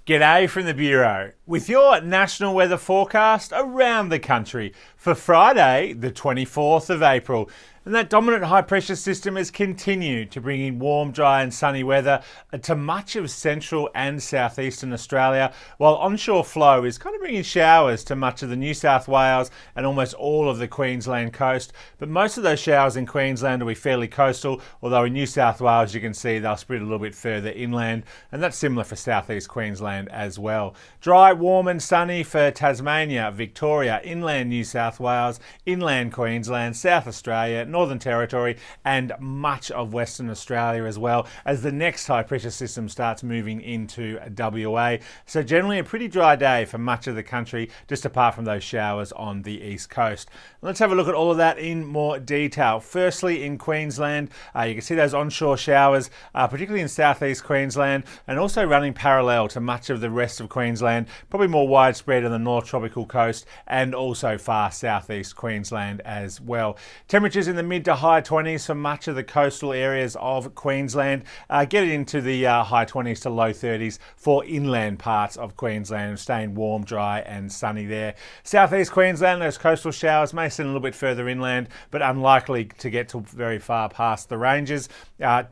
G'day from the Bureau with your national weather forecast around the country for Friday, the 24th of April. And that dominant high pressure system has continued to bring in warm, dry and sunny weather to much of central and southeastern Australia, while onshore flow is kind of bringing showers to much of the New South Wales and almost all of the Queensland coast. But most of those showers in Queensland will be fairly coastal, although in New South Wales you can see they'll spread a little bit further inland, and that's similar for southeast Queensland as well. Dry, warm and sunny for Tasmania, Victoria, inland New South Wales, inland Queensland, South Australia, Northern Territory and much of Western Australia as well, as the next high pressure system starts moving into WA. So generally a pretty dry day for much of the country, just apart from those showers on the east coast. Let's have a look at all of that in more detail. Firstly, in Queensland, you can see those onshore showers, particularly in southeast Queensland, and also running parallel to much of the rest of Queensland, probably more widespread on the north tropical coast and also far southeast Queensland as well. Temperatures in the mid to high 20s for much of the coastal areas of Queensland, getting into the high 20s to low 30s for inland parts of Queensland, staying warm, dry and sunny there. Southeast Queensland, those coastal showers may send a little bit further inland, but unlikely to get to very far past the ranges.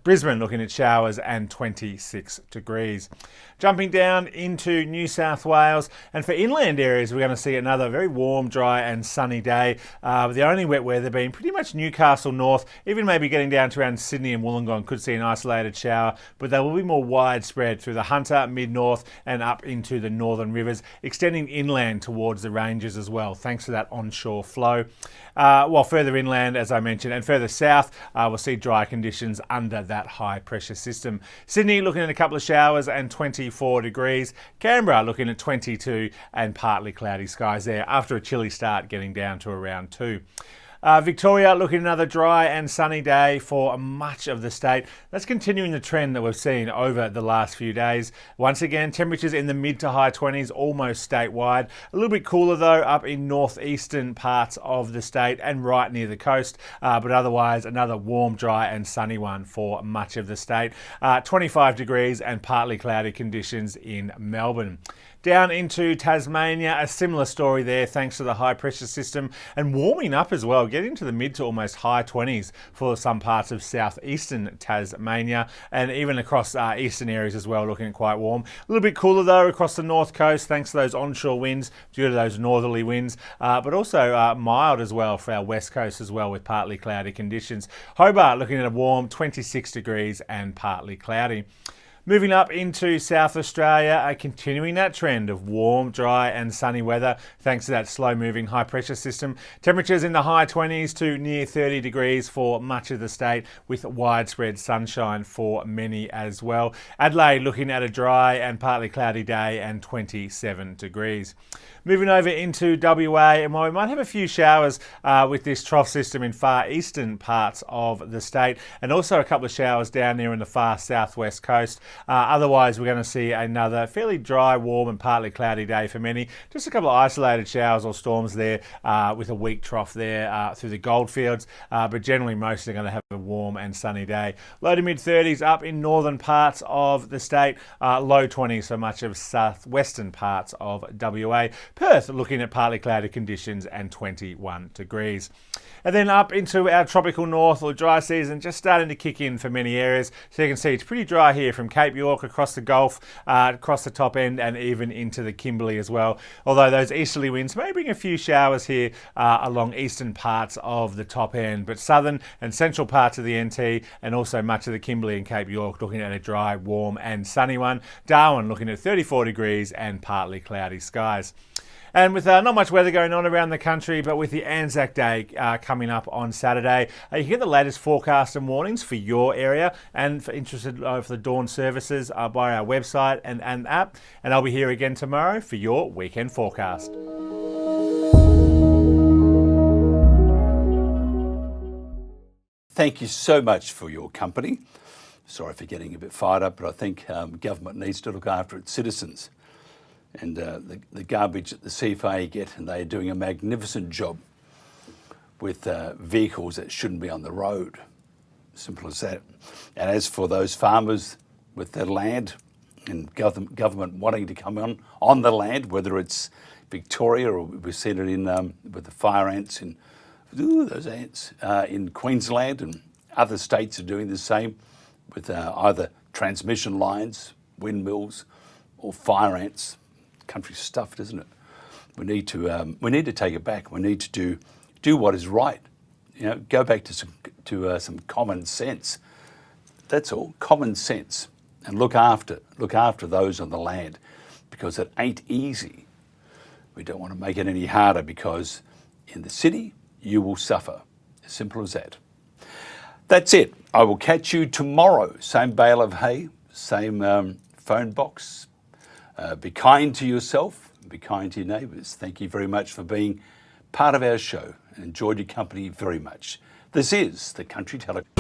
Brisbane looking at showers and 26 degrees. Jumping down into New South Wales, and for inland areas we're going to see another very warm, dry and sunny day. The only wet weather being pretty much Newcastle north, even maybe getting down to around Sydney and Wollongong could see an isolated shower, but they will be more widespread through the Hunter, mid-north and up into the northern rivers, extending inland towards the ranges as well, thanks to that onshore flow. While further inland, as I mentioned, and further south, we'll see dry conditions under that high pressure system. Sydney looking at a couple of showers and 24 degrees. Canberra looking at 22 and partly cloudy skies there after a chilly start, getting down to around 2. Victoria looking at another dry and sunny day for much of the state. That's continuing the trend that we've seen over the last few days. Once again, temperatures in the mid to high 20s, almost statewide. A little bit cooler though up in northeastern parts of the state and right near the coast, but otherwise another warm, dry and sunny one for much of the state. 25 degrees and partly cloudy conditions in Melbourne. Down into Tasmania, a similar story there thanks to the high pressure system and warming up as well, getting to the mid to almost high 20s for some parts of southeastern Tasmania and even across eastern areas as well, looking quite warm. A little bit cooler though across the north coast thanks to those onshore winds due to those northerly winds, but also mild as well for our west coast as well with partly cloudy conditions. Hobart looking at a warm 26 degrees and partly cloudy. Moving up into South Australia, continuing that trend of warm, dry and sunny weather thanks to that slow-moving high-pressure system. Temperatures in the high 20s to near 30 degrees for much of the state with widespread sunshine for many as well. Adelaide looking at a dry and partly cloudy day and 27 degrees. Moving over into WA, and while we might have a few showers with this trough system in far eastern parts of the state, and also a couple of showers down there in the far southwest coast, otherwise we're going to see another fairly dry, warm and partly cloudy day for many. Just a couple of isolated showers or storms there with a weak trough there through the goldfields, but generally most are going to have a warm and sunny day. Low to mid 30s up in northern parts of the state, low 20s for much of southwestern parts of WA. Perth looking at partly cloudy conditions and 21 degrees. And then up into our tropical north, or dry season just starting to kick in for many areas. So you can see it's pretty dry here from Cape York across the Gulf, across the top end and even into the Kimberley as well. Although those easterly winds may bring a few showers here along eastern parts of the top end. But southern and central parts of the NT and also much of the Kimberley and Cape York looking at a dry, warm and sunny one. Darwin looking at 34 degrees and partly cloudy skies. And with not much weather going on around the country, but with the Anzac Day coming up on Saturday, you can get the latest forecast and warnings for your area, and for interested for the dawn services by our website and app. And I'll be here again tomorrow for your weekend forecast. Thank you so much for your company. Sorry for getting a bit fired up, but I think government needs to look after its citizens. And the garbage that the CFA get, and they're doing a magnificent job with vehicles that shouldn't be on the road. Simple as that. And as for those farmers with their land and government wanting to come on the land, whether it's Victoria or we've seen it in with the fire ants in those ants in Queensland, and other states are doing the same with either transmission lines, windmills, or fire ants. Country's stuffed, isn't it? We need to take it back. We need to do what is right. You know, go back to some common sense. That's all, common sense, and look after those on the land, because it ain't easy. We don't want to make it any harder, because in the city you will suffer. As simple as that. That's it. I will catch you tomorrow. Same bale of hay, same phone box. Be kind to yourself, be kind to your neighbours. Thank you very much for being part of our show and enjoyed your company very much. This is the Country Telegraph.